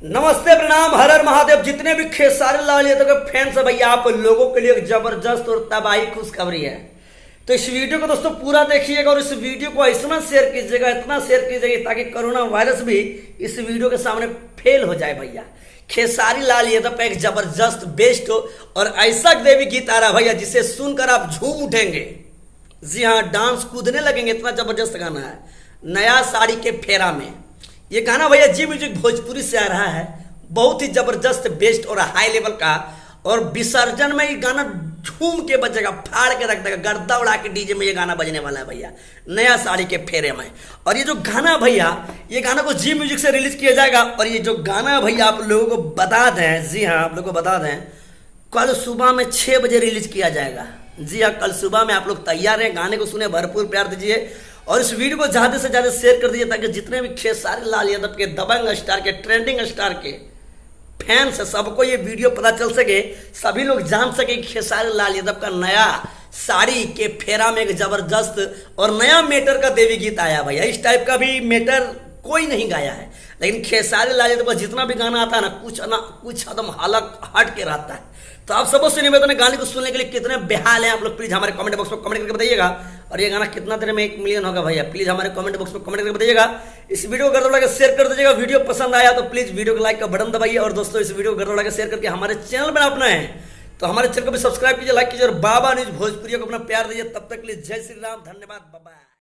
नमस्ते प्रणाम हर हर महादेव। जितने भी खेसारी लाल यादव के फैंस है भैया, आप लोगों के लिए एक जबरदस्त और तबाही खुशखबरी है। तो इस वीडियो को दोस्तों पूरा देखिएगा और इस वीडियो को इतना शेयर कीजिएगा, इतना शेयर कीजिएगा ताकि कोरोना वायरस भी इस वीडियो के सामने फेल हो जाए भैया। खेसारी लाल यादव का एक जबरदस्त बेस्ट और ऐसा देवी गीत आ रहा भैया जिसे सुनकर आप झूम उठेंगे। जी हाँ, डांस कूदने लगेंगे, इतना जबरदस्त गाना है। नया साड़ी के फेरा में ये गाना भैया जी म्यूजिक भोजपुरी से आ रहा है। बहुत ही जबरदस्त बेस्ट और हाई लेवल का, और विसर्जन में ये गाना झूम के बजेगा, फाड़ के रख देगा, गर्दा उड़ा के डीजे में ये गाना बजने वाला है भैया, नया साड़ी के फेरे में। और ये जो गाना भैया, ये गाना को जी म्यूजिक से रिलीज किया जाएगा। और ये जो गाना भैया आप लोगों को बता दें, जी हाँ आप लोगों को बता दें, कल सुबह में 6 बजे रिलीज किया जाएगा। जी हाँ, कल सुबह में आप लोग तैयार हैं, गाने को सुने, भरपूर प्यार दीजिए और इस वीडियो को ज़्यादा से ज़्यादा शेयर कर दीजिए ताकि जितने भी खेसारी लाल यादव के, दबंग स्टार के, ट्रेंडिंग स्टार के फैंस है, सबको ये वीडियो पता चल सके, सभी लोग जान सके कि खेसारी लाल यादव का नया साड़ी के फेरा में एक जबरदस्त और नया मेटर का देवी गीत आया भैया। इस टाइप का भी मेटर कोई नहीं गाया है, लेकिन खेसारी लाल यादव का जितना भी गाना आता है ना कुछ एकदम हालत हट के रहता है। तो आप सबसे निवेदन है, गाने को सुनने के लिए कितने बेहाल हैं आप लोग, प्लीज हमारे कमेंट बॉक्स में कमेंट करके बताइएगा। और ये गाना कितना देर में 1 मिलियन होगा भैया, प्लीज हमारे कमेंट बॉक्स में कमेंट करके बताइएगा। इस वीडियो को गर्द उड़ा के शेयर कर दीजिएगा। वीडियो पसंद आया तो प्लीज वीडियो को लाइक का बटन दबाइए। और दोस्तों इस वीडियो को गर्द उड़ा के शेयर करके हमारे चैनल पर अपना है तो हमारे चैनल को भी सब्सक्राइब कीजिए, लाइक कीजिए और बाबा न्यूज भोजपुरी को अपना प्यार दीजिए। तब तक के लिए जय श्री राम, धन्यवाद, बाय।